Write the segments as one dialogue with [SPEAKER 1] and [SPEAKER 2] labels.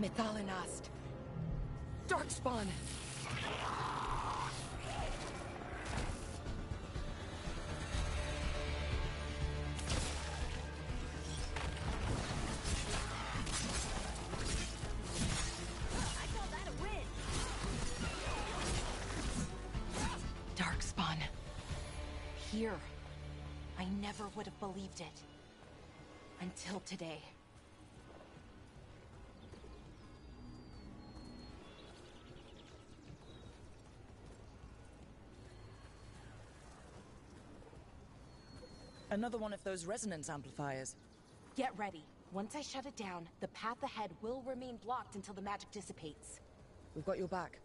[SPEAKER 1] Methalinast. Darkspawn!
[SPEAKER 2] I call that a win!
[SPEAKER 1] Darkspawn. Here. I never would have believed it. Until today.
[SPEAKER 3] Another one of those resonance amplifiers.
[SPEAKER 1] Get ready. Once I shut it down, the path ahead will remain blocked until the magic dissipates.
[SPEAKER 3] We've got your back.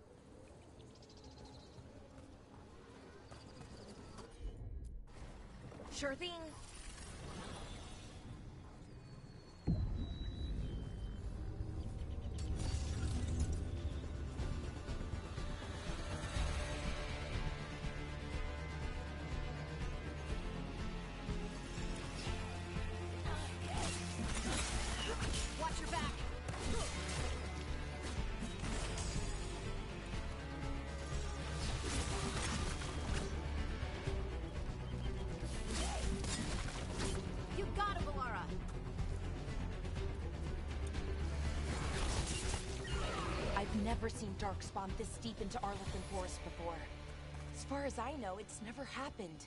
[SPEAKER 1] Sure thing. Watch your back.
[SPEAKER 2] You got him, Alara!
[SPEAKER 1] I've never seen Darkspawn this deep into Arlequin Forest before. As far as I know, it's never happened.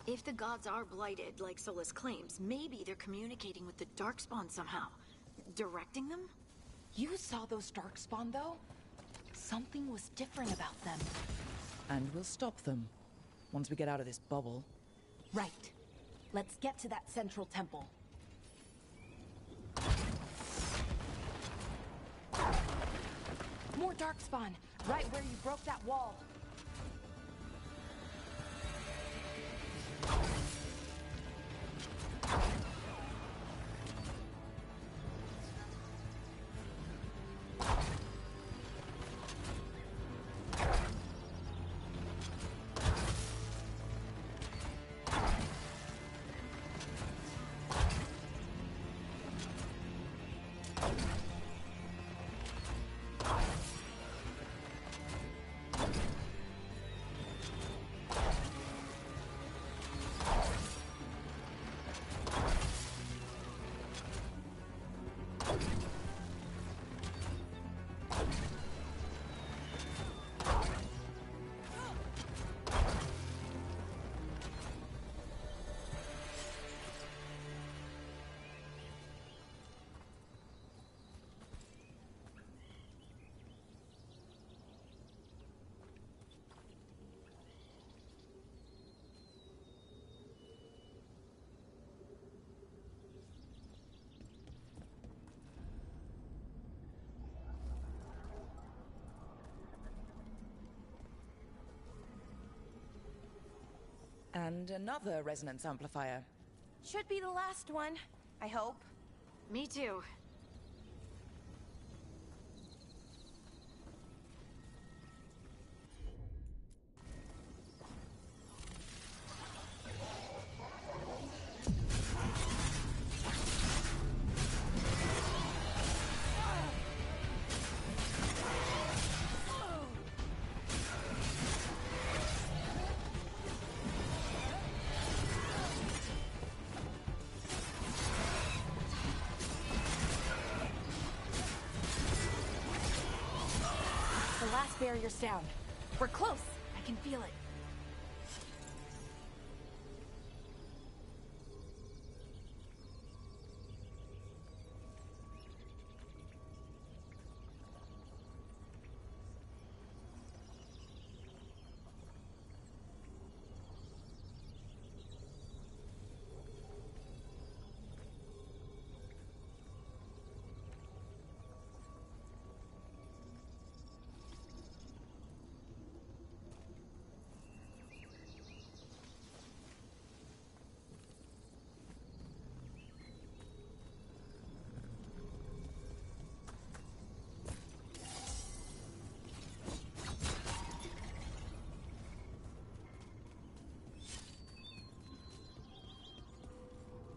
[SPEAKER 2] If the gods are blighted, like Solus claims, maybe they're communicating with the Darkspawn somehow. Directing them?
[SPEAKER 1] You saw those Darkspawn, though? Something was different about them.
[SPEAKER 3] And we'll stop them. Once we get out of this bubble.
[SPEAKER 1] Right. Let's get to that central temple. More Darkspawn! Right where you broke that wall.
[SPEAKER 3] And another resonance amplifier.
[SPEAKER 1] Should be the last one, I hope.
[SPEAKER 2] Me too.
[SPEAKER 1] The last barrier's down. We're close. I can feel it.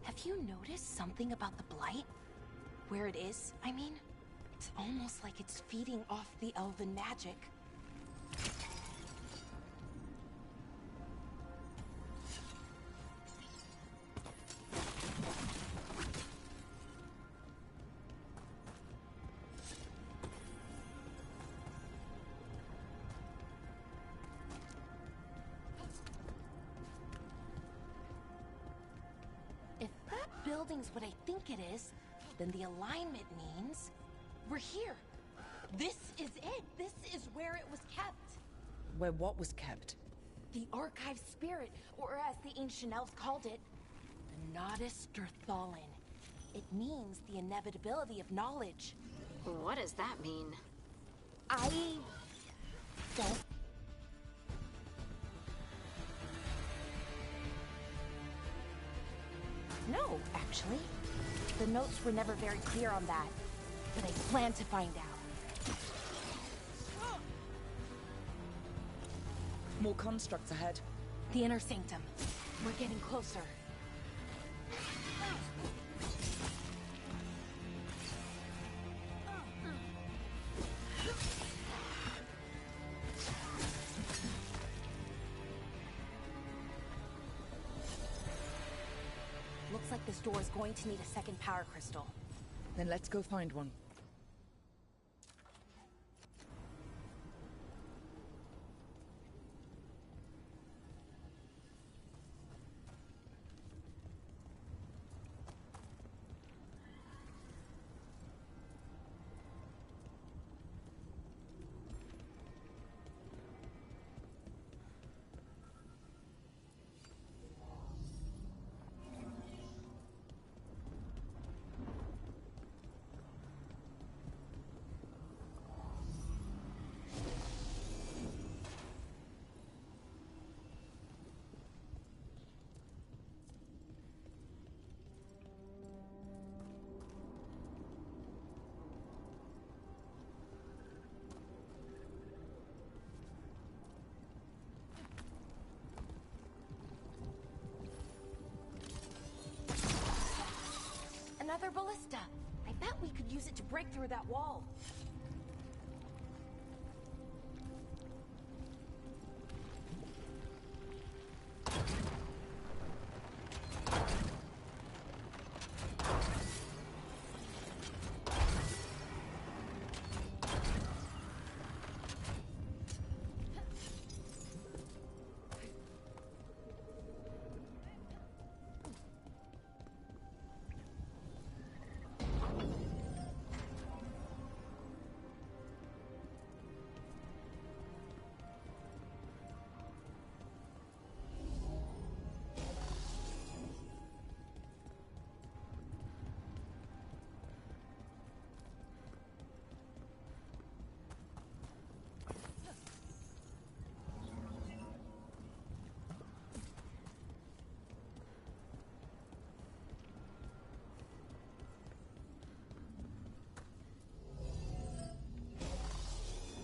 [SPEAKER 1] Have you noticed something about the Blight? Where it is, I mean? It's almost like it's feeding off the elven magic. If that building's what I think it is, then the alignment means we're here. This is it. This is where it was kept.
[SPEAKER 3] Where what was kept?
[SPEAKER 1] The archive spirit, or as the ancient elves called it, the Nodus Durthalin. It means the inevitability of knowledge.
[SPEAKER 2] What does that mean?
[SPEAKER 1] I don't. No, actually. The notes were never very clear on that, but I plan to find out.
[SPEAKER 3] More constructs ahead.
[SPEAKER 1] The inner sanctum. We're getting closer. Looks like this door is going to need a second power crystal.
[SPEAKER 3] Then let's go find one.
[SPEAKER 1] Another ballista. I bet we could use it to break through that wall.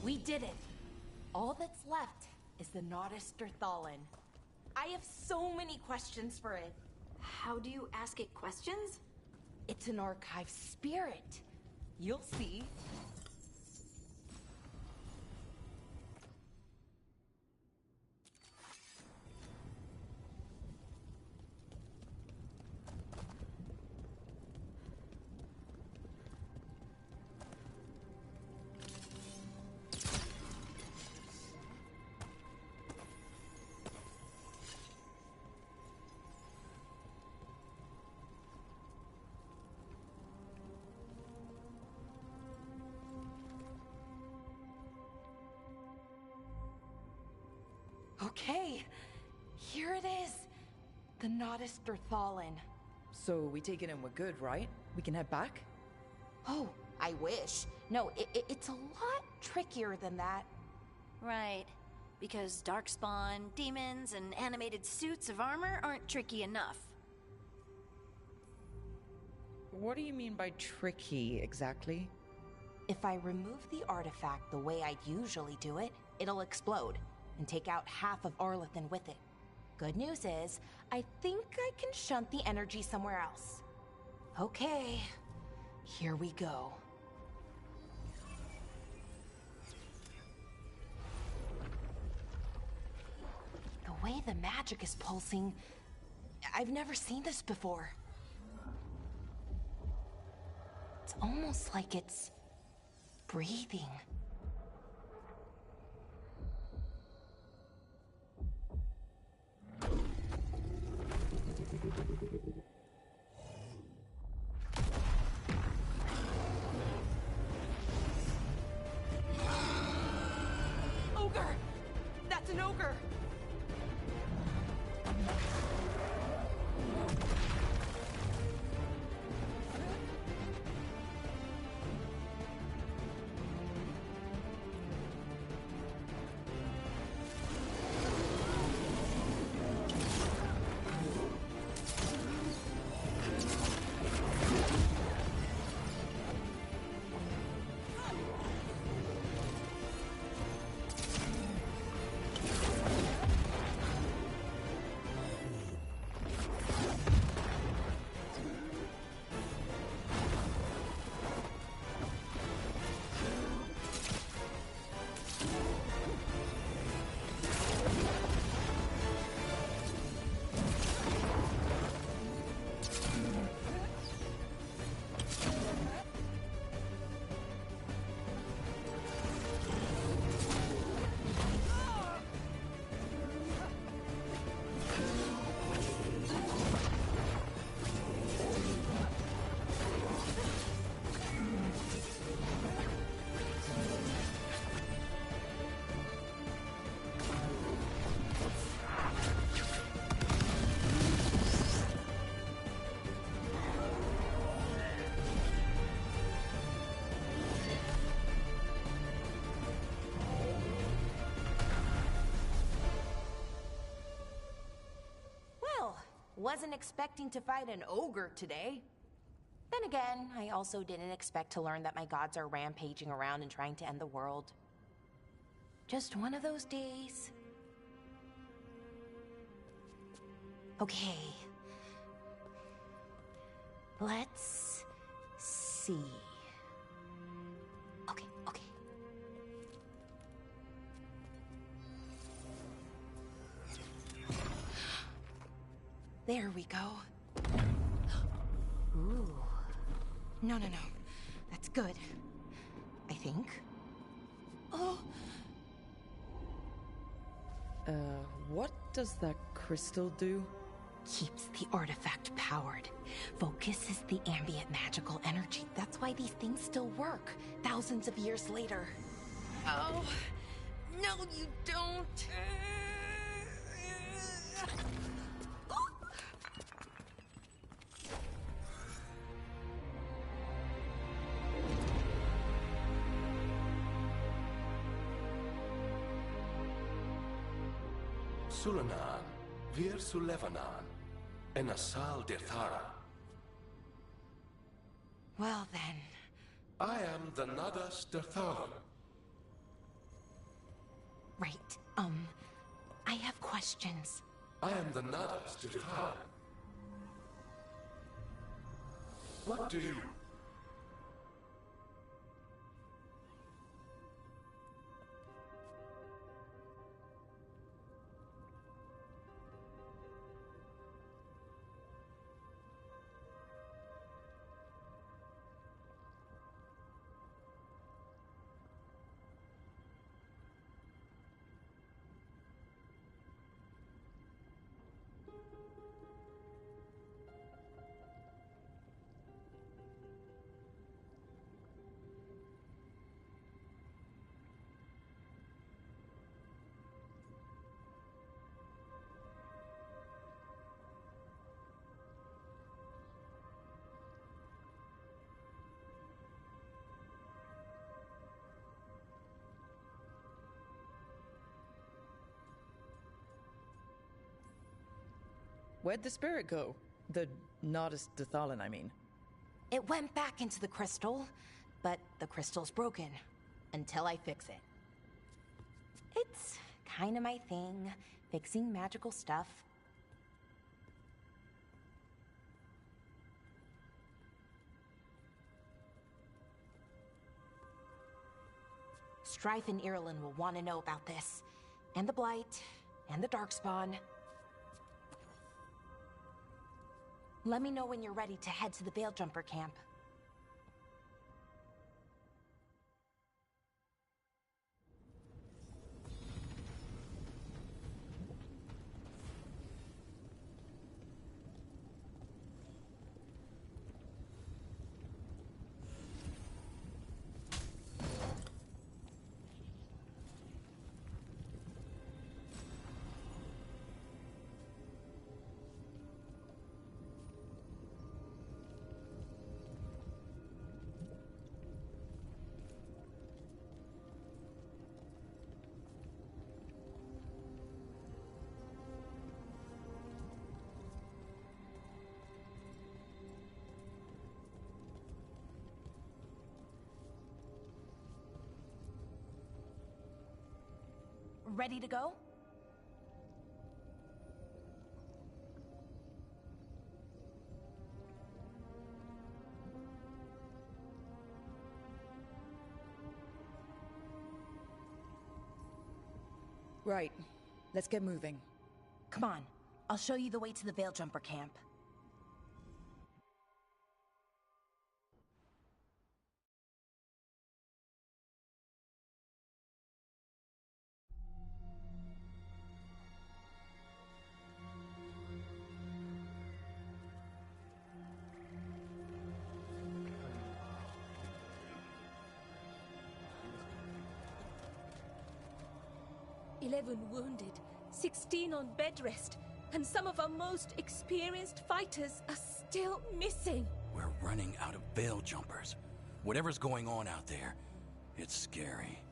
[SPEAKER 1] We did it. All that's left is the Nodus Durthalin. I have so many questions for it.
[SPEAKER 2] How do you ask it questions?
[SPEAKER 1] It's an archive spirit. You'll see. Okay, here it is. The Nodus Durthalin.
[SPEAKER 3] So we take it and we're good, right? We can head back?
[SPEAKER 1] Oh, I wish. No, it's a lot trickier than that.
[SPEAKER 2] Right. Because darkspawn, demons, and animated suits of armor aren't tricky enough.
[SPEAKER 3] What do you mean by tricky, exactly?
[SPEAKER 1] If I remove the artifact the way I'd usually do it, it'll explode and take out half of Arlathan with it. Good news is, I think I can shunt the energy somewhere else. Okay, here we go. way the magic is pulsing, I've never seen this before. It's almost like it's breathing. Ogre! That's an ogre! Wasn't expecting to fight an ogre today. Then again, I also didn't expect to learn that my gods are rampaging around and trying to end the world. Just one of those days. Okay. Let's see. Okay. There we go. Ooh. No. That's good. I think. Oh.
[SPEAKER 3] What does that crystal do?
[SPEAKER 1] Keeps the artifact powered. Focuses the ambient magical energy. That's why these things still work, thousands of years later. Oh. No, you don't.
[SPEAKER 4] Sulanan, Vir Sulevanan, and Asal Dethara.
[SPEAKER 1] Well then.
[SPEAKER 4] I am the Nadas Dethalan.
[SPEAKER 1] Right. I have questions.
[SPEAKER 4] I am the Nadas Dethalan. What do you...
[SPEAKER 3] Where'd the spirit go? The Nardis Dethalan, I mean.
[SPEAKER 1] It went back into the crystal, but the crystal's broken. Until I fix it. It's kind of my thing, fixing magical stuff. Strife and Irulan will want to know about this, and the Blight, and the Darkspawn. Let me know when you're ready to head to the Veil-Jumper camp. Ready to go?
[SPEAKER 3] Right. Let's get moving.
[SPEAKER 1] Come on. I'll show you the way to the Veil-Jumper camp.
[SPEAKER 5] "11 wounded, 16 on bed rest, and some of our most experienced fighters are still missing."
[SPEAKER 6] We're running out of veil jumpers. Whatever's going on out there, it's scary.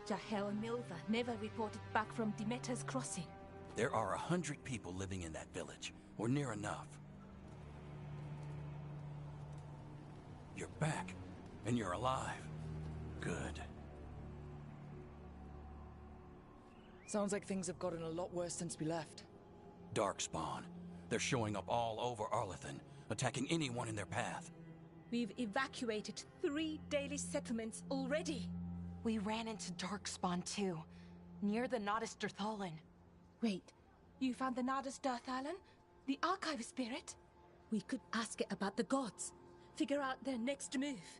[SPEAKER 5] Jahel and Milva never reported back from Demeter's crossing.
[SPEAKER 6] There are 100 people living in that village, or near enough. You're back, and you're alive. Good.
[SPEAKER 3] Sounds like things have gotten a lot worse since we left.
[SPEAKER 6] Darkspawn. They're showing up all over Arlethan, attacking anyone in their path.
[SPEAKER 5] We've evacuated 3 daily settlements already.
[SPEAKER 1] We ran into Darkspawn too, near the Nodus Dirthalin.
[SPEAKER 5] Wait, you found the Nardus Dirthalin? The archive spirit? We could ask it about the gods. Figure out their next move.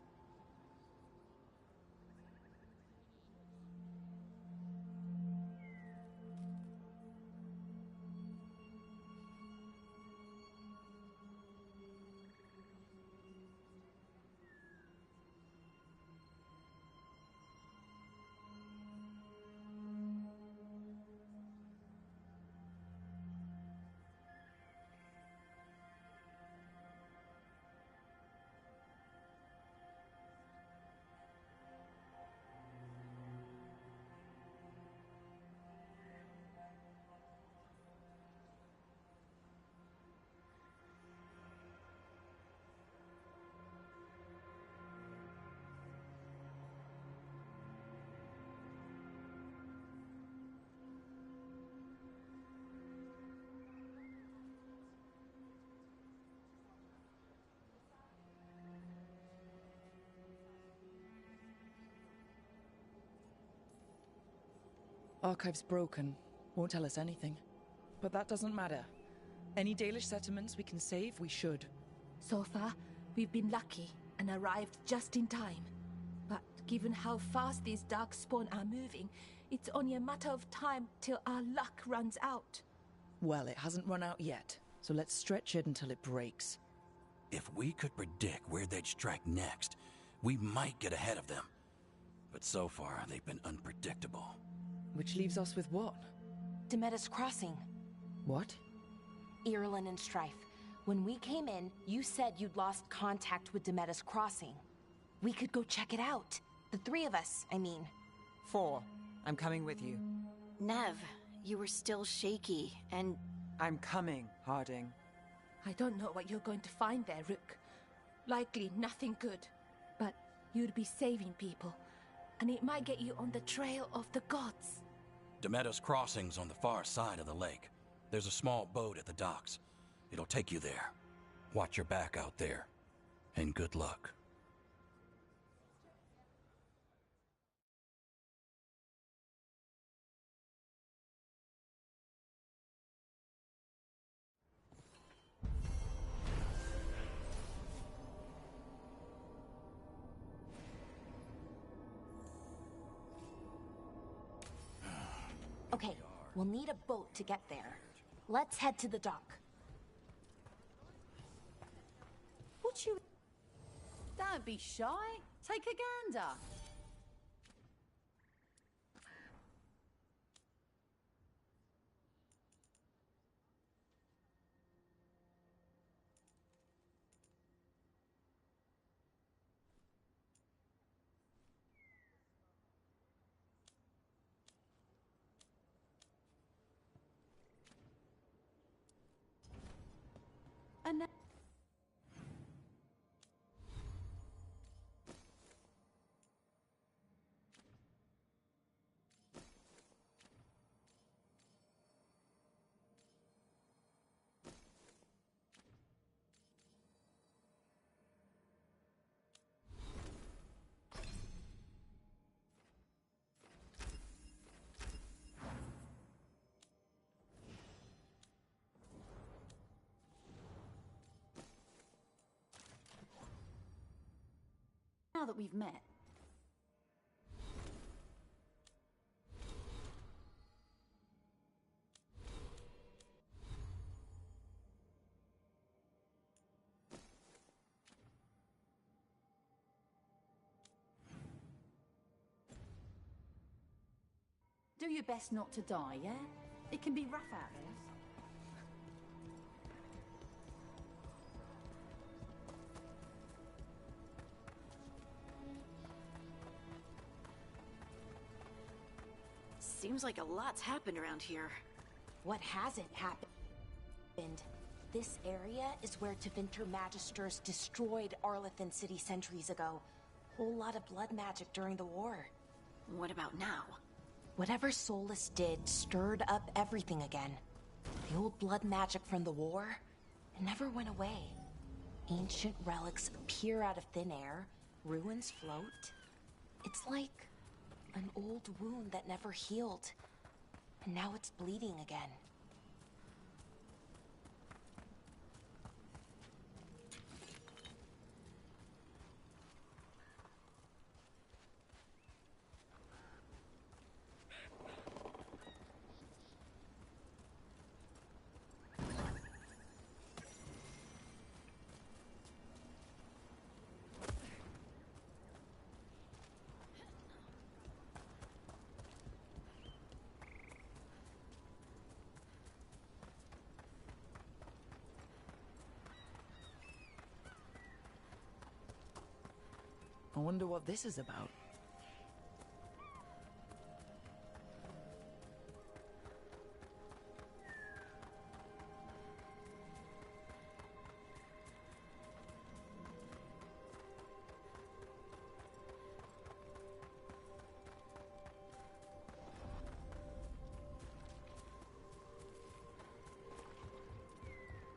[SPEAKER 3] Archive's broken. Won't tell us anything. But that doesn't matter. Any Dalish settlements we can save, we should.
[SPEAKER 5] So far, we've been lucky and arrived just in time. But given how fast these Darkspawn are moving, it's only a matter of time till our luck runs out.
[SPEAKER 3] Well, it hasn't run out yet, so let's stretch it until it breaks.
[SPEAKER 6] If we could predict where they'd strike next, we might get ahead of them. But so far, they've been unpredictable.
[SPEAKER 3] Which leaves us with what?
[SPEAKER 1] Demeter's crossing.
[SPEAKER 3] What?
[SPEAKER 1] Irulan and Strife. When we came in, you said you'd lost contact with Demeter's crossing. We could go check it out. The 3 of us, I mean.
[SPEAKER 7] 4. I'm coming with you.
[SPEAKER 2] Nev, you were still shaky, and...
[SPEAKER 7] I'm coming, Harding.
[SPEAKER 5] I don't know what you're going to find there, Rook. Likely nothing good. But you'd be saving people, and it might get you on the trail of the gods.
[SPEAKER 6] Demeda's Crossing's on the far side of the lake. There's a small boat at the docks. It'll take you there. Watch your back out there. And good luck.
[SPEAKER 1] Okay, we'll need a boat to get there. Let's head to the dock.
[SPEAKER 8] Would you... Don't be shy. Take a gander. And now that we've met, do your best not to die, yeah? It can be rough out there.
[SPEAKER 2] Seems like a lot's happened around here.
[SPEAKER 1] What hasn't happened? This area is where Tevinter Magisters destroyed Arlathan City centuries ago. Whole lot of blood magic during the war.
[SPEAKER 2] What about now?
[SPEAKER 1] Whatever Solus did stirred up everything again. The old blood magic from the war, it never went away. Ancient relics appear out of thin air, ruins float. It's like an old wound that never healed, and now it's bleeding again.
[SPEAKER 3] I wonder what this is about.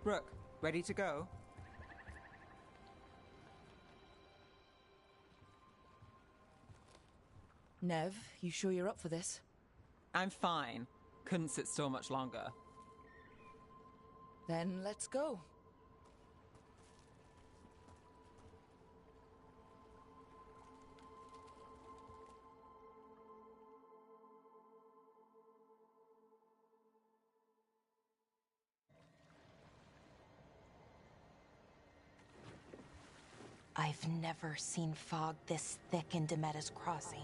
[SPEAKER 7] Brooke, ready to go?
[SPEAKER 3] Nev, you sure you're up for this?
[SPEAKER 7] I'm fine. Couldn't sit still much longer.
[SPEAKER 3] Then let's go.
[SPEAKER 1] I've never seen fog this thick in Demeda's Crossing.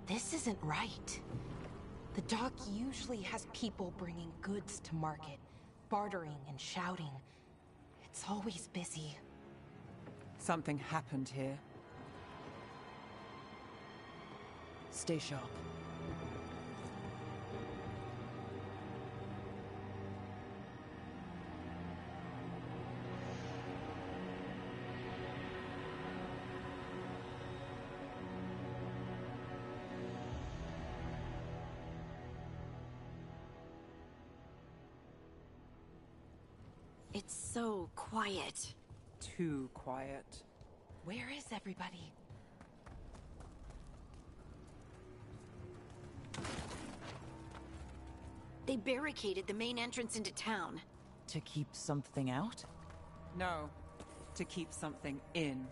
[SPEAKER 1] This isn't right. The dock usually has people bringing goods to market, bartering and shouting. It's always busy.
[SPEAKER 7] Something happened here.
[SPEAKER 3] Stay sharp.
[SPEAKER 2] It's so quiet.
[SPEAKER 7] Too quiet.
[SPEAKER 1] Where is everybody?
[SPEAKER 2] They barricaded the main entrance into town.
[SPEAKER 3] To keep something out?
[SPEAKER 7] No, to keep something in.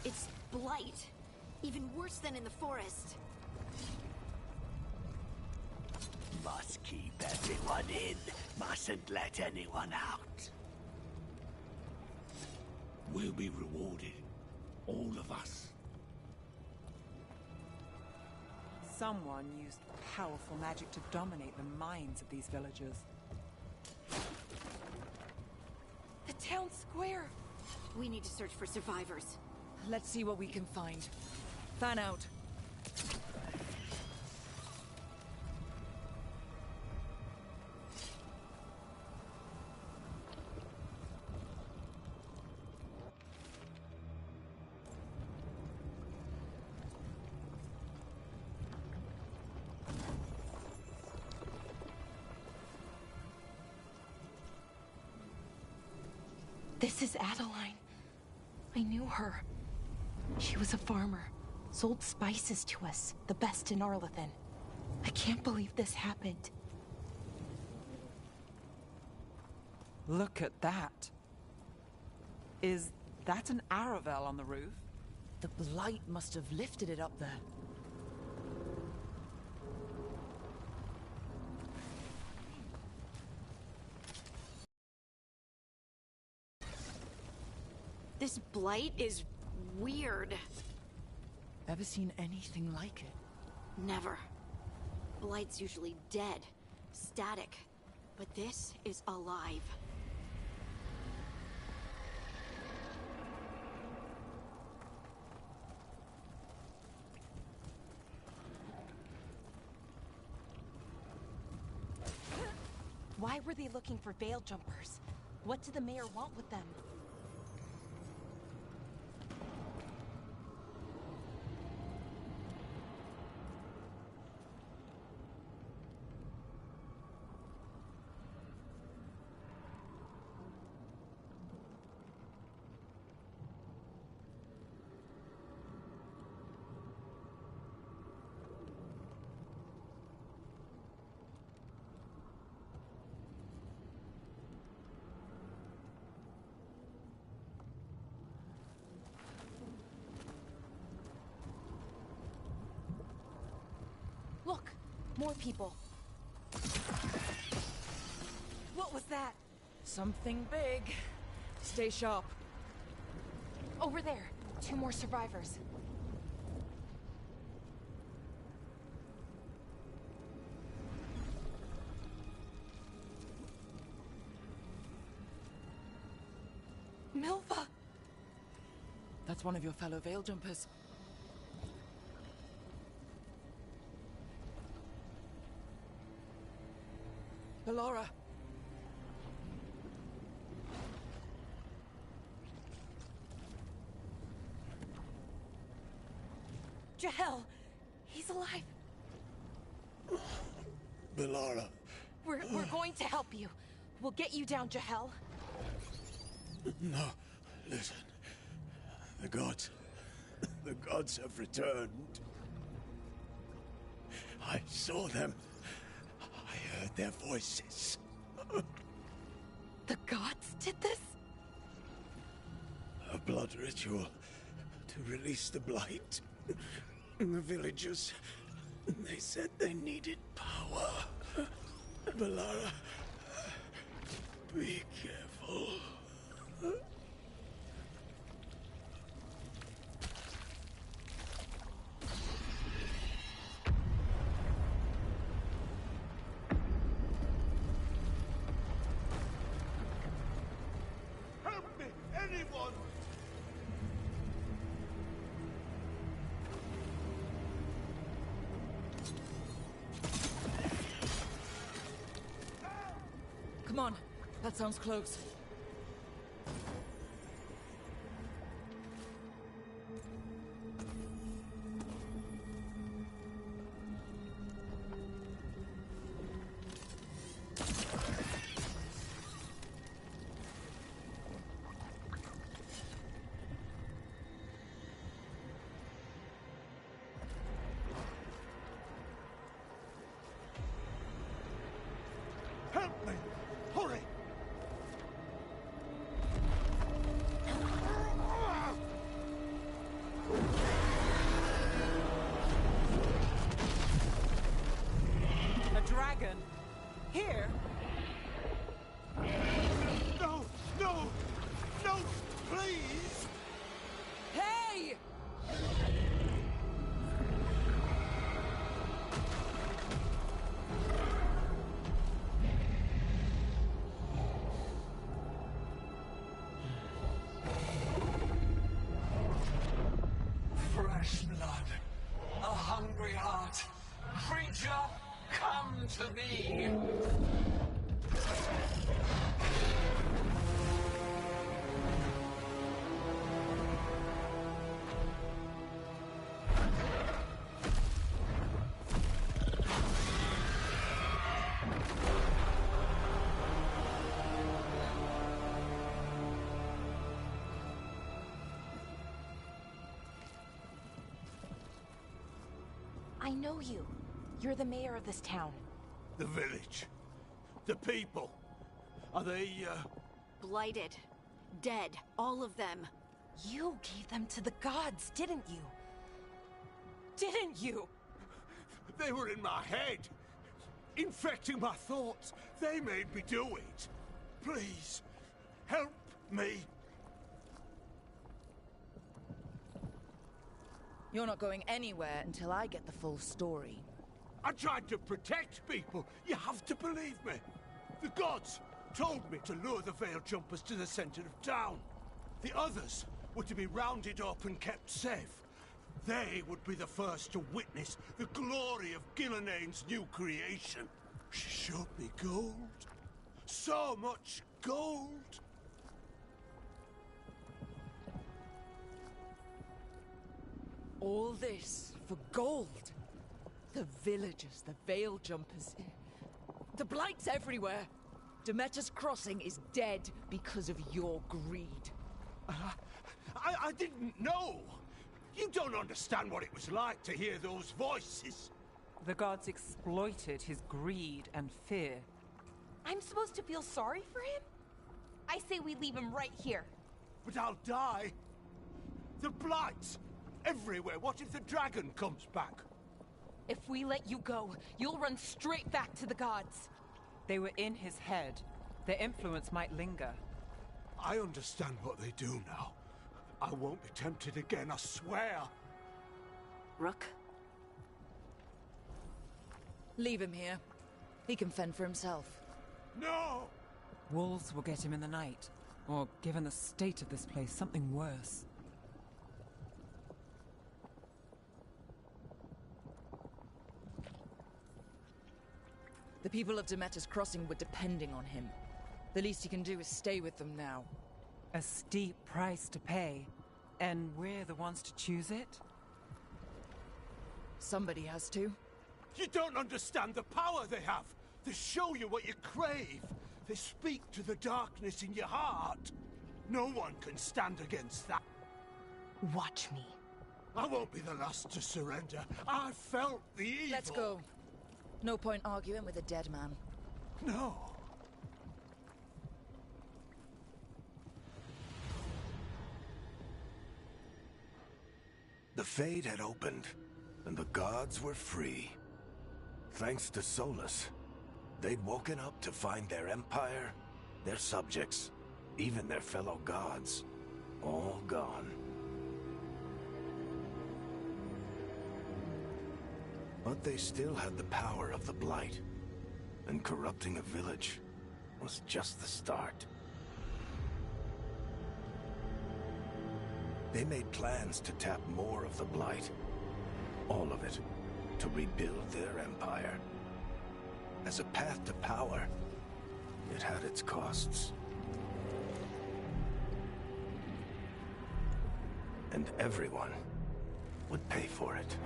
[SPEAKER 2] It's blight. Even worse than in the forest.
[SPEAKER 9] Must keep everyone in. Mustn't let anyone out. We'll be rewarded. All of us.
[SPEAKER 7] Someone used powerful magic to dominate the minds of these villagers.
[SPEAKER 1] The town square!
[SPEAKER 2] We need to search for survivors.
[SPEAKER 3] Let's see what we can find. Fan out.
[SPEAKER 1] This is Adeline. I knew her. She was a farmer. Sold spices to us, the best in Arlathan. I can't believe this happened.
[SPEAKER 7] Look at that. Is that an Aravel on the roof?
[SPEAKER 3] The blight must have lifted it up there.
[SPEAKER 2] This blight is weird.
[SPEAKER 3] Ever seen anything like it?
[SPEAKER 2] Never. Blight's usually dead, static, but this is alive.
[SPEAKER 1] Why were they looking for veil jumpers? What did the mayor want with them? Look! More people. What was that?
[SPEAKER 3] Something big. Stay sharp.
[SPEAKER 1] Over there. 2 more survivors. Milva!
[SPEAKER 3] That's one of your fellow veil jumpers. Ballora!
[SPEAKER 1] Jahel! He's alive!
[SPEAKER 9] Ballora.
[SPEAKER 1] We're going to help you. We'll get you down, Jahel.
[SPEAKER 9] No, listen. The gods have returned. I saw them. I heard their voices.
[SPEAKER 1] The gods did this?
[SPEAKER 9] A blood ritual to release the blight. The villagers, they said they needed power. Ballora, be careful.
[SPEAKER 3] That sounds close.
[SPEAKER 9] Help me! Hurry!
[SPEAKER 7] A dragon? Here?
[SPEAKER 9] No! No! No! Please!
[SPEAKER 3] Hey!
[SPEAKER 10] Fresh blood, a hungry heart. Creature, come to me.
[SPEAKER 1] I know you. You're the mayor of this town.
[SPEAKER 9] The village. The people. Are they,
[SPEAKER 2] Blighted. Dead. All of them.
[SPEAKER 1] You gave them to the gods, didn't you? Didn't you?
[SPEAKER 9] They were in my head. Infecting my thoughts. They made me do it. Please, help me.
[SPEAKER 3] You're not going anywhere until I get the full story.
[SPEAKER 9] I tried to protect people. You have to believe me. The gods told me to lure the Veil Jumpers to the center of town. The others were to be rounded up and kept safe. They would be the first to witness the glory of Gilneain's new creation. She showed me gold. So much gold.
[SPEAKER 3] All this for gold. The villagers, the Veil Jumpers. The Blight's everywhere. Demeter's Crossing is dead because of your greed.
[SPEAKER 9] I didn't know. You don't understand what it was like to hear those voices.
[SPEAKER 7] The gods exploited his greed and fear.
[SPEAKER 1] I'm supposed to feel sorry for him? I say we leave him right here.
[SPEAKER 9] But I'll die. The Blights everywhere. What if the dragon comes back?
[SPEAKER 1] If we let you go, you'll run straight back to the gods.
[SPEAKER 7] They were in his head. Their influence might linger.
[SPEAKER 9] I understand what they do now. I won't be tempted again, I swear.
[SPEAKER 2] Rook?
[SPEAKER 3] Leave him here. He can fend for himself.
[SPEAKER 9] No!
[SPEAKER 7] Wolves will get him in the night. Or, given the state of this place, something worse.
[SPEAKER 3] The people of Demeter's Crossing were depending on him. The least he can do is stay with them now.
[SPEAKER 7] A steep price to pay. And we're the ones to choose it?
[SPEAKER 3] Somebody has to.
[SPEAKER 9] You don't understand the power they have. They show you what you crave. They speak to the darkness in your heart. No one can stand against that.
[SPEAKER 1] Watch me.
[SPEAKER 9] I won't be the last to surrender. I felt the evil.
[SPEAKER 3] Let's go. No point arguing with a dead man.
[SPEAKER 9] No.
[SPEAKER 11] The Fade had opened, and the gods were free. Thanks to Solus, they'd woken up to find their empire, their subjects, even their fellow gods, all gone. But they still had the power of the Blight, and corrupting a village was just the start. They made plans to tap more of the Blight, all of it, to rebuild their empire. As a path to power, It had its costs. And everyone would pay for it.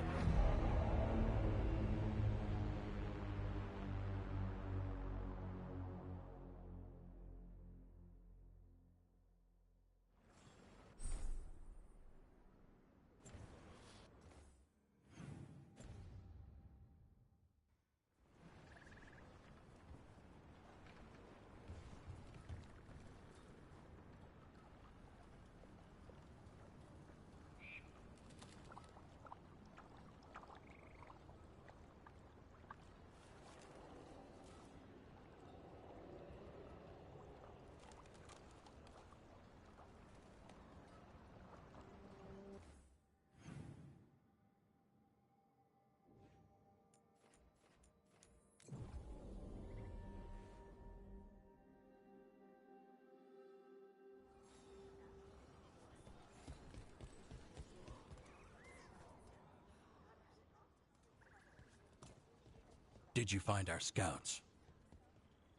[SPEAKER 6] Did you find our scouts?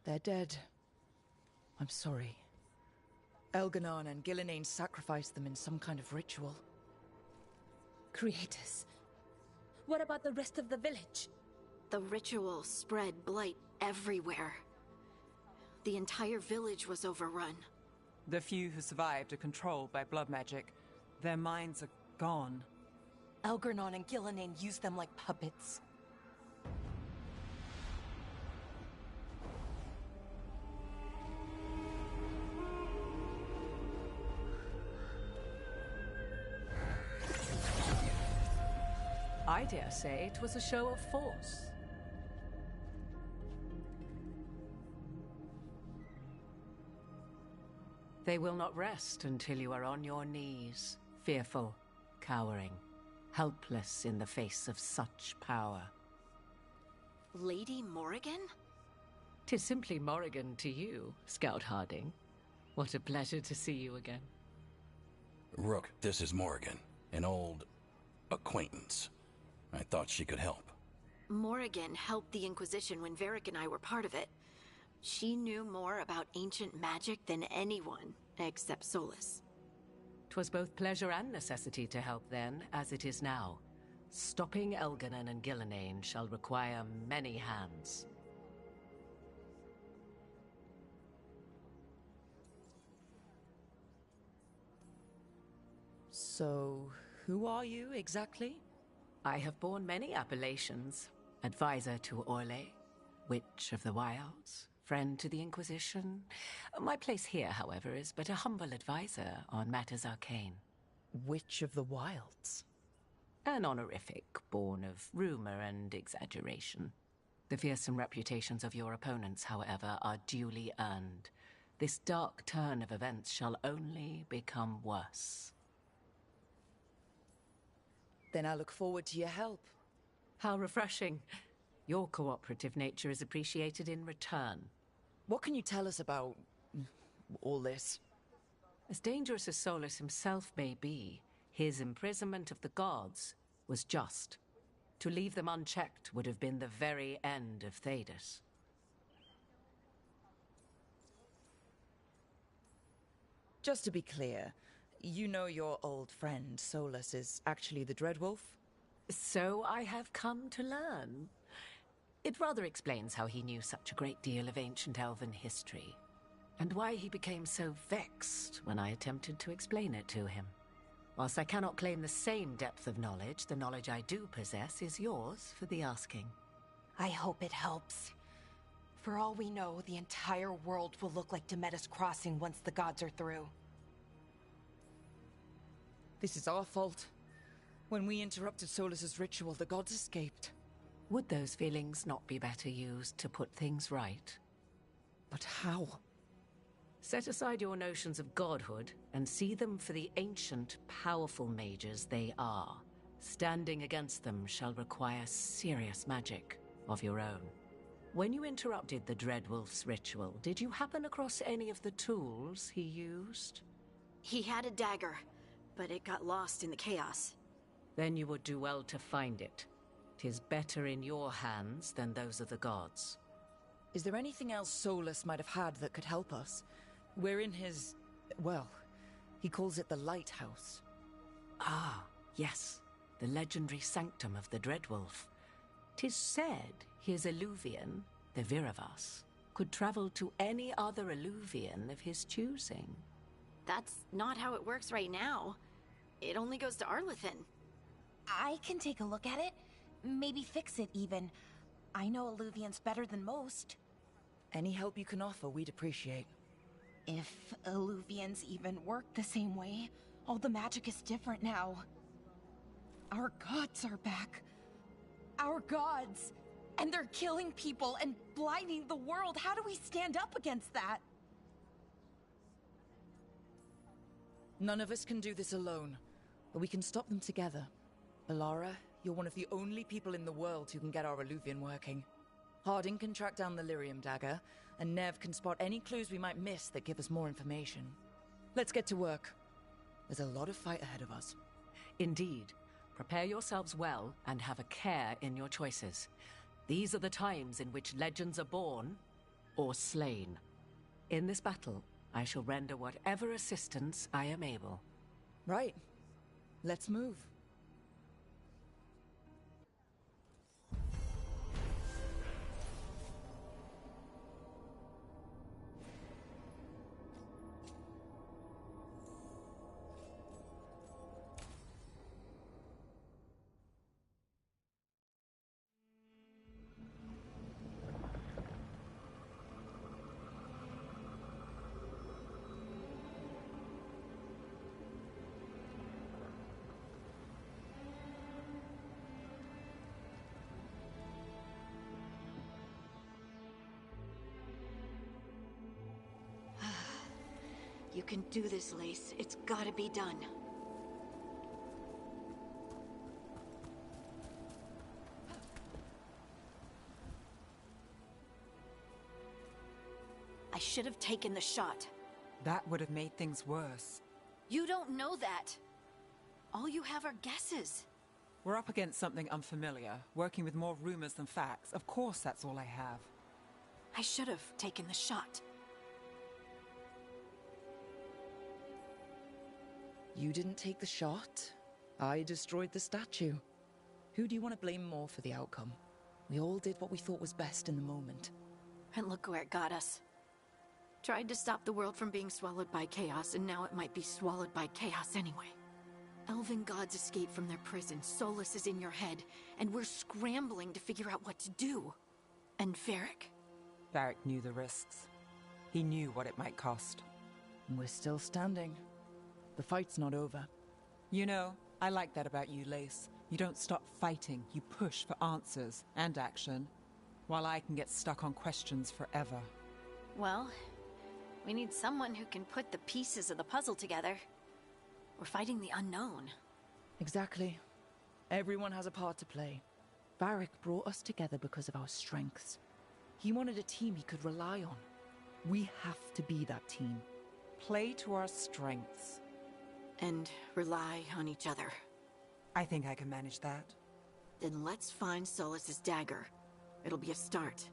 [SPEAKER 3] They're dead. I'm sorry. Elganon and Gillenane sacrificed them in some kind of ritual.
[SPEAKER 5] Creators. What about the rest of the village?
[SPEAKER 2] The ritual spread blight everywhere. The entire village was overrun.
[SPEAKER 7] The few who survived are controlled by blood magic. Their minds are gone.
[SPEAKER 1] Elganon and Gillenane used them like puppets.
[SPEAKER 12] I dare say it was a show of force. They will not rest until you are on your knees, fearful, cowering, helpless in the face of such power.
[SPEAKER 2] Lady Morrigan?
[SPEAKER 12] 'Tis simply Morrigan to you, Scout Harding. What a pleasure to see you again.
[SPEAKER 6] Rook, this is Morrigan, an old acquaintance. I thought she could help.
[SPEAKER 2] Morrigan helped the Inquisition when Varric and I were part of it. She knew more about ancient magic than anyone, except Solus.
[SPEAKER 12] 'Twas both pleasure and necessity to help then, as it is now. Stopping Elganon and Gillenane shall require many hands.
[SPEAKER 3] So, who are you exactly?
[SPEAKER 12] I have borne many appellations. Advisor to Orlais, Witch of the Wilds, friend to the Inquisition. My place here, however, is but a humble advisor on matters arcane.
[SPEAKER 3] Witch of the Wilds?
[SPEAKER 12] An honorific born of rumor and exaggeration. The fearsome reputations of your opponents, however, are duly earned. This dark turn of events shall only become worse.
[SPEAKER 3] Then I look forward to your help.
[SPEAKER 12] How refreshing. Your cooperative nature is appreciated in return.
[SPEAKER 3] What can you tell us about all this?
[SPEAKER 12] As dangerous as Solus himself may be, his imprisonment of the gods was just. To leave them unchecked would have been the very end of Thedas.
[SPEAKER 3] Just to be clear, you know your old friend Solus is actually the Dreadwolf?
[SPEAKER 12] So I have come to learn. It rather explains how he knew such a great deal of ancient elven history, and why he became so vexed when I attempted to explain it to him. Whilst I cannot claim the same depth of knowledge, the knowledge I do possess is yours for the asking.
[SPEAKER 1] I hope it helps. For all we know, the entire world will look like Demetus Crossing once the gods are through.
[SPEAKER 3] This is our fault. When we interrupted Solus's ritual, the gods escaped.
[SPEAKER 12] Would those feelings not be better used to put things right?
[SPEAKER 3] But how?
[SPEAKER 12] Set aside your notions of godhood and see them for the ancient, powerful mages they are. Standing against them shall require serious magic of your own. When you interrupted the Dreadwolf's ritual, did you happen across any of the tools he used?
[SPEAKER 2] He had a dagger, but it got lost in the chaos.
[SPEAKER 12] Then you would do well to find it. 'Tis better in your hands than those of the gods.
[SPEAKER 3] Is there anything else Solus might have had that could help us? We're in his... well, he calls it the Lighthouse.
[SPEAKER 12] Ah, yes. The legendary sanctum of the Dreadwolf. 'Tis said his Illuvian, the Viravas, could travel to any other Illuvian of his choosing.
[SPEAKER 2] That's not how it works right now. It only goes to Arlethan.
[SPEAKER 1] I can take a look at it. Maybe fix it, even. I know Illuvians better than most.
[SPEAKER 3] Any help you can offer, we'd appreciate.
[SPEAKER 1] If Illuvians even work the same way, all the magic is different now. Our gods are back. Our gods! And they're killing people and blinding the world. How do we stand up against that?
[SPEAKER 3] None of us can do this alone, but we can stop them together. Alara, you're one of the only people in the world who can get our Illuvian working. Harding can track down the Lyrium dagger, and Nev can spot any clues we might miss that give us more information. Let's get to work. There's a lot of fight ahead of us.
[SPEAKER 12] Indeed. Prepare yourselves well and have a care in your choices. These are the times in which legends are born or slain. In this battle, I shall render whatever assistance I am able.
[SPEAKER 3] Right. Let's move.
[SPEAKER 2] You can do this, Lace. It's gotta be done. I should have taken the shot.
[SPEAKER 7] That would have made things worse.
[SPEAKER 2] You don't know that. All you have are guesses.
[SPEAKER 7] We're up against something unfamiliar, working with more rumors than facts. Of course that's all I have.
[SPEAKER 2] I should have taken the shot.
[SPEAKER 3] You didn't take the shot. I destroyed the statue. Who do you want to blame more for the outcome? We all did what we thought was best in the moment.
[SPEAKER 2] And look where it got us. Tried to stop the world from being swallowed by chaos, and now it might be swallowed by chaos anyway. Elven gods escaped from their prison, Solus is in your head, and we're scrambling to figure out what to do. And Varric.
[SPEAKER 7] Varric knew the risks. He knew what it might cost.
[SPEAKER 3] And we're still standing. The fight's not over.
[SPEAKER 7] You know, I like that about you, Lace. You don't stop fighting, you push for answers and action, while I can get stuck on questions forever.
[SPEAKER 2] Well, we need someone who can put the pieces of the puzzle together. We're fighting the unknown.
[SPEAKER 3] Exactly. Everyone has a part to play. Varric brought us together because of our strengths. He wanted a team he could rely on. We have to be that team.
[SPEAKER 7] Play to our strengths.
[SPEAKER 2] And rely on each other.
[SPEAKER 7] I think I can manage that.
[SPEAKER 2] Then let's find Solus's dagger. It'll be a start.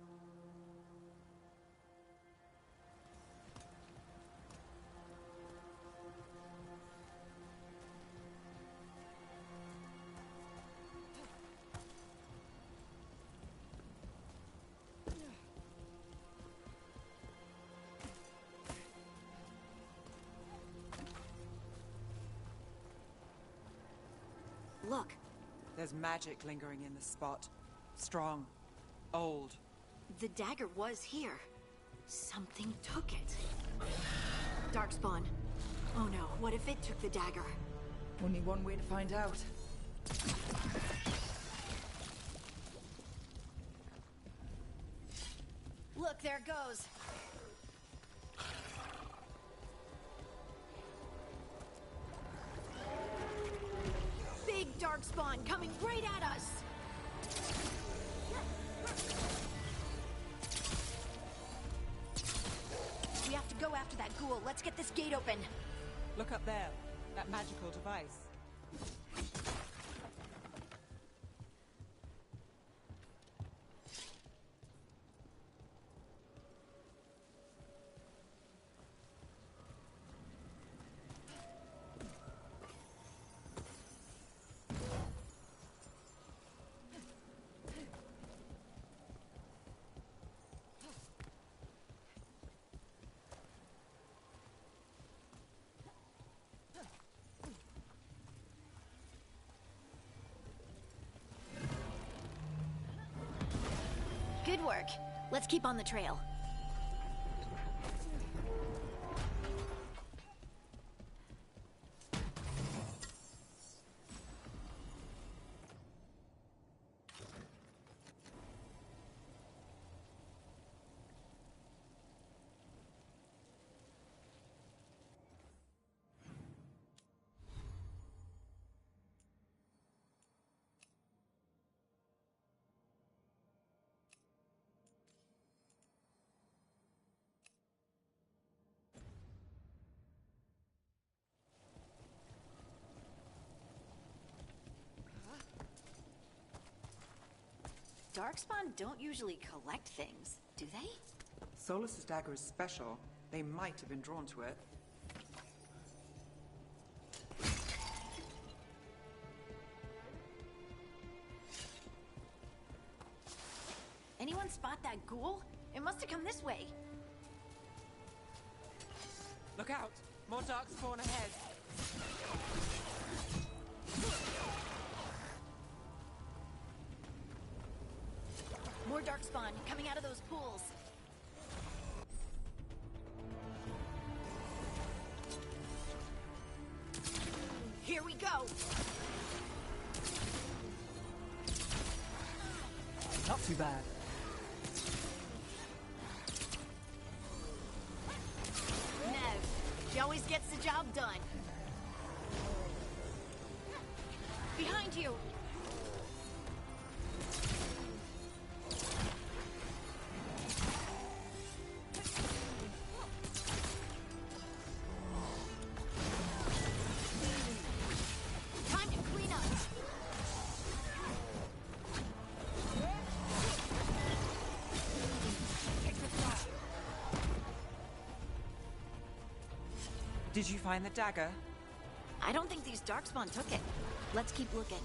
[SPEAKER 2] Look.
[SPEAKER 7] There's magic lingering in this spot. Strong. Old.
[SPEAKER 2] The dagger was here. Something took it. Darkspawn. Oh no, what if it took the dagger?
[SPEAKER 3] Only one way to find out.
[SPEAKER 2] Look, there it goes. Big Darkspawn coming right at us! We have to go after that ghoul. Let's get this gate open.
[SPEAKER 7] Look up there. That magical device.
[SPEAKER 2] work. Let's keep on the trail.
[SPEAKER 13] Darkspawn don't usually collect things, do they?
[SPEAKER 7] Solus's dagger is special. They might have been drawn to it.
[SPEAKER 2] Anyone spot that ghoul? It must have come this way.
[SPEAKER 7] Look out! More darkspawn ahead!
[SPEAKER 2] More darkspawn coming out of those pools. Here we go!
[SPEAKER 7] Not too bad.
[SPEAKER 2] Nev, she always gets the job done. Behind you! Time to clean up!
[SPEAKER 7] Did you find the dagger?
[SPEAKER 2] I don't think these darkspawn took it. Let's keep looking.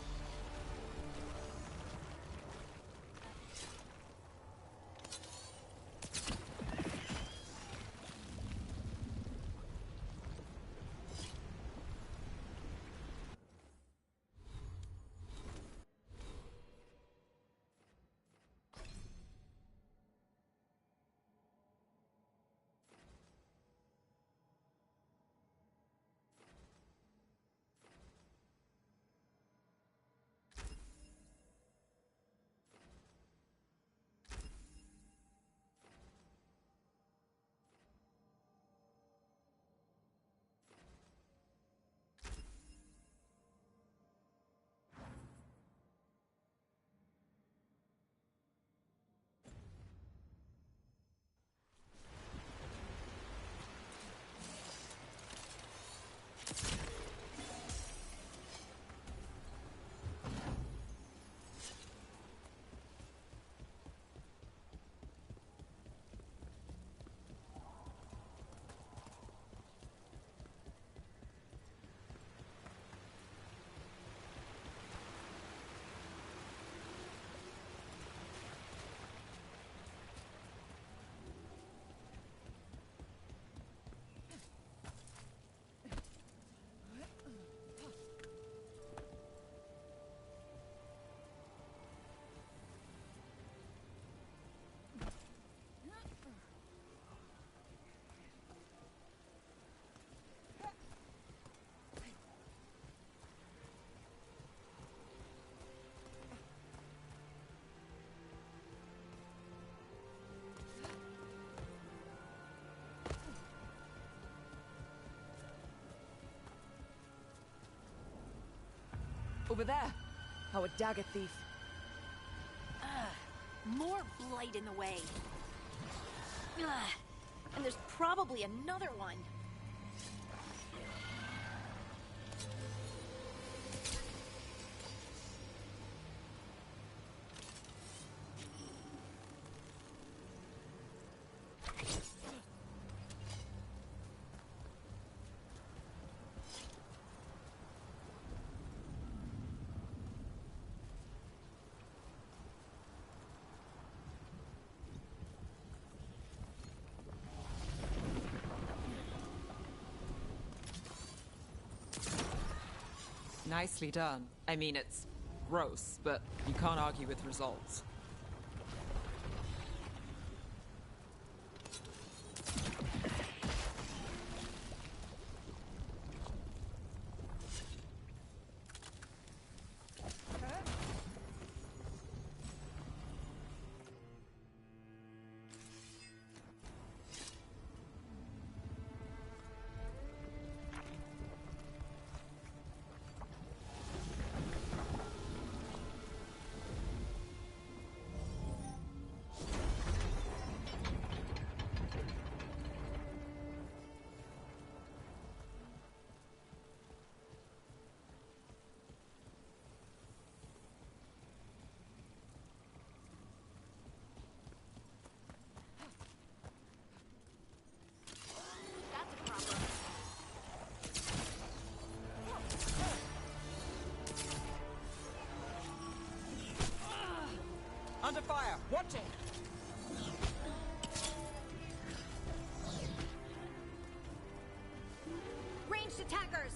[SPEAKER 3] Over there! Our dagger thief.
[SPEAKER 2] More blight in the way. And there's probably another one.
[SPEAKER 7] Nicely done. I mean, it's gross, but you can't argue with results. fire! Watch it!
[SPEAKER 13] Ranged attackers!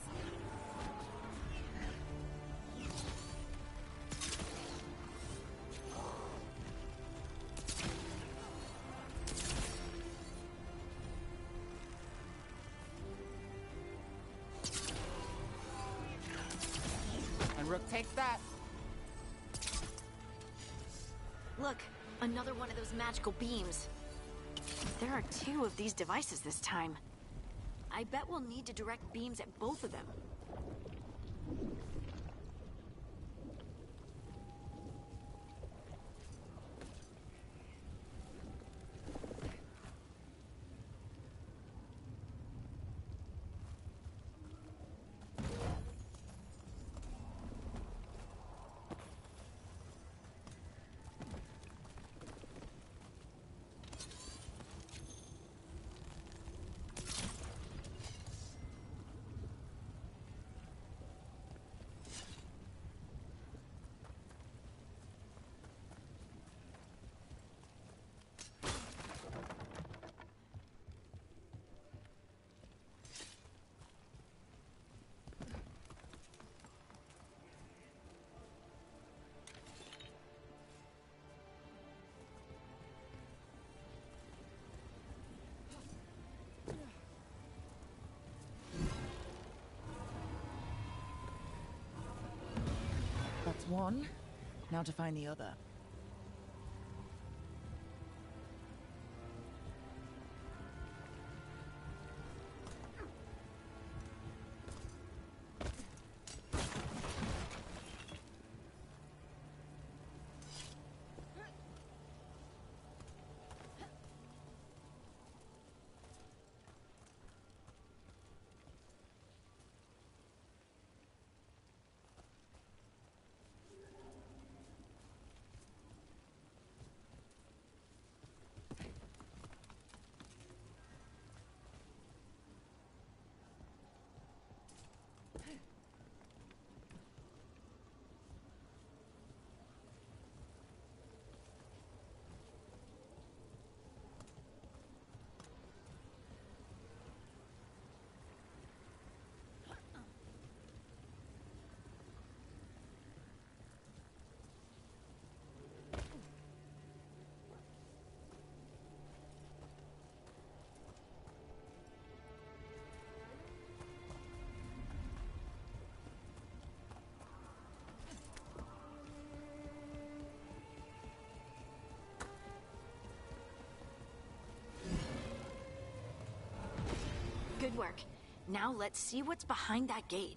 [SPEAKER 7] And Rook takes that.
[SPEAKER 2] Look, another one of those magical beams. There are 2 of these devices this time. I bet we'll need to direct beams at both of them.
[SPEAKER 3] That's one. Now to find the other.
[SPEAKER 2] Good work. Now let's see what's behind that gate.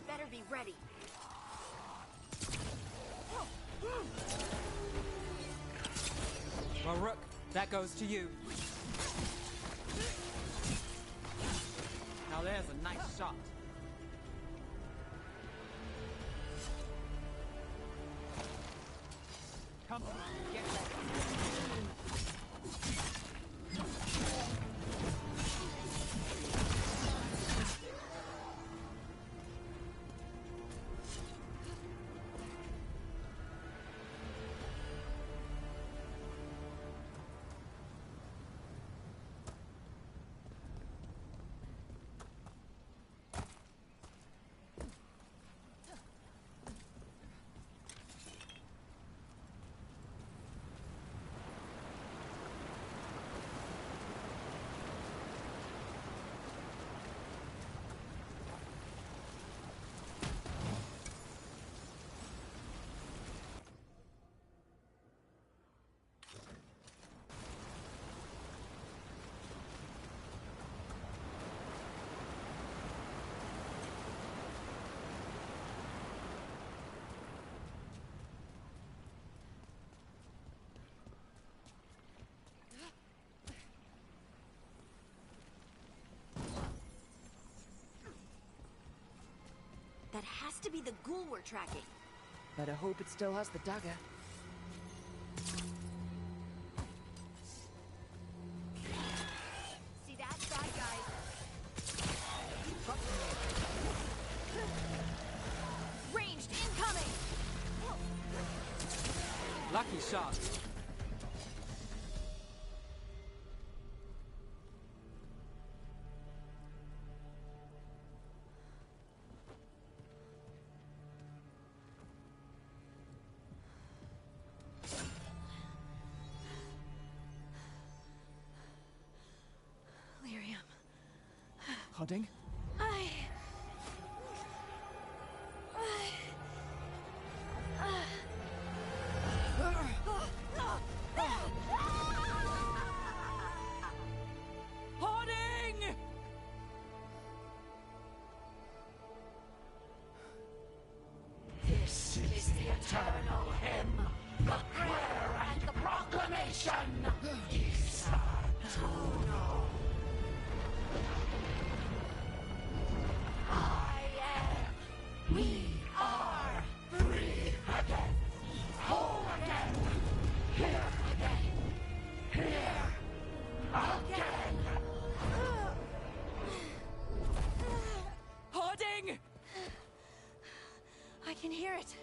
[SPEAKER 2] Better be ready.
[SPEAKER 7] Well, Rook, that goes to you. Now there's a nice shot. Come on, get ready.
[SPEAKER 13] That has to be the ghoul we're tracking.
[SPEAKER 3] Better hope it still has the dagger.
[SPEAKER 13] See that side, guys? Ranged incoming!
[SPEAKER 14] Lucky shot.
[SPEAKER 7] Harding?
[SPEAKER 3] Harding!
[SPEAKER 10] This is the eternal hymn, the prayer and the proclamation. Isatuno. We are free again, whole again, here again, here again.
[SPEAKER 3] Harding!
[SPEAKER 2] I can hear it.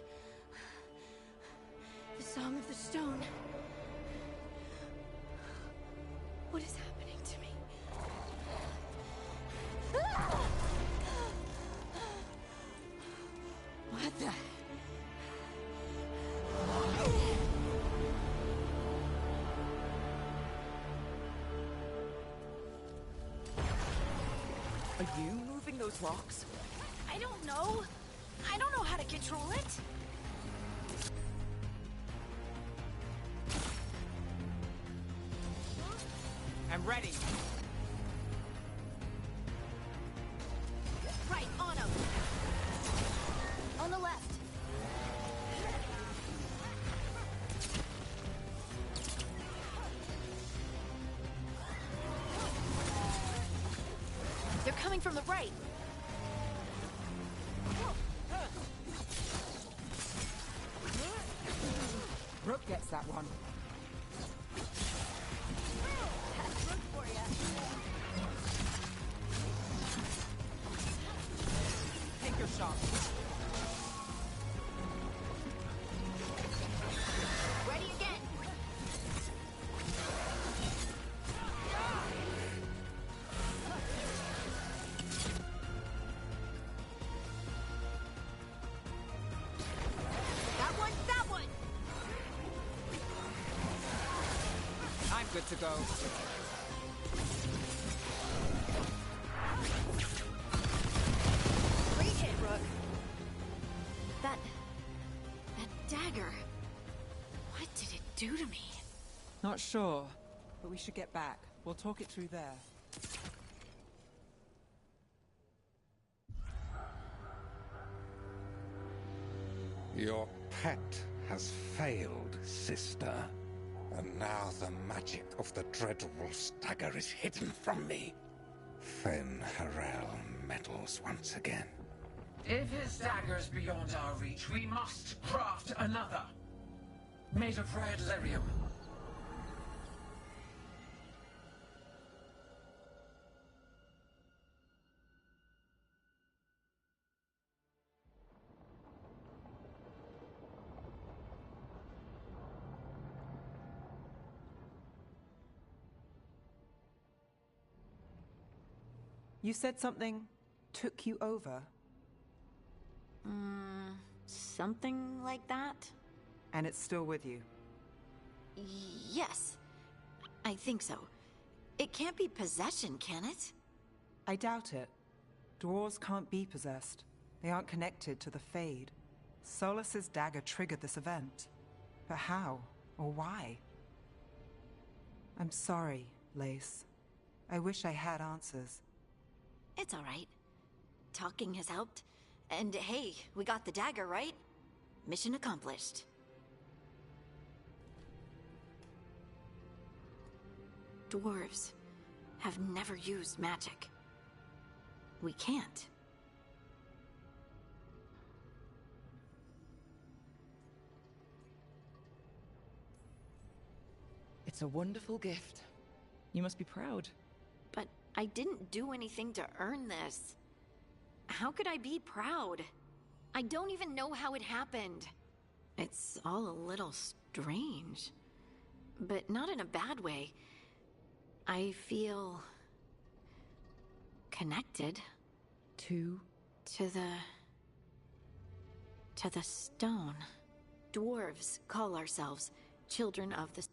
[SPEAKER 2] The Song of the Stone. What is happening to me? What the?
[SPEAKER 3] Are you moving those rocks?
[SPEAKER 13] I don't know. I don't know how to control it.
[SPEAKER 7] I'm ready.
[SPEAKER 13] Right, on him. On the left. They're coming from the right.
[SPEAKER 7] Brooke gets that one.
[SPEAKER 13] That's good for ya.
[SPEAKER 7] Take your shot.
[SPEAKER 13] Ready again. That one, that one.
[SPEAKER 7] I'm good to go.
[SPEAKER 13] Great hit, Rook. That dagger. What did it do to me?
[SPEAKER 7] Not sure, but we should get back. We'll talk it through there.
[SPEAKER 15] Your pet has failed, sister. And now the magic of the dreadful stagger is hidden from me. Fen Harel meddles once again.
[SPEAKER 10] If his dagger's beyond our reach, we must craft another. Made of red lyrium.
[SPEAKER 7] You said something took you over?
[SPEAKER 13] Something like that?
[SPEAKER 7] And it's still with you?
[SPEAKER 13] Yes. I think so. It can't be possession, can it?
[SPEAKER 7] I doubt it. Dwarves can't be possessed. They aren't connected to the Fade. Solus's dagger triggered this event. But how? Or why? I'm sorry, Lace. I wish I had answers.
[SPEAKER 13] It's all right. Talking has helped. And hey, we got the dagger, right? Mission accomplished. Dwarves have never used magic. We can't.
[SPEAKER 3] It's a wonderful gift. You must be proud.
[SPEAKER 13] But I didn't do anything to earn this. How could I be proud? I don't even know how it happened. It's all a little strange. But not in a bad way. I feel... connected.
[SPEAKER 3] To
[SPEAKER 13] the stone. Dwarves call ourselves children of the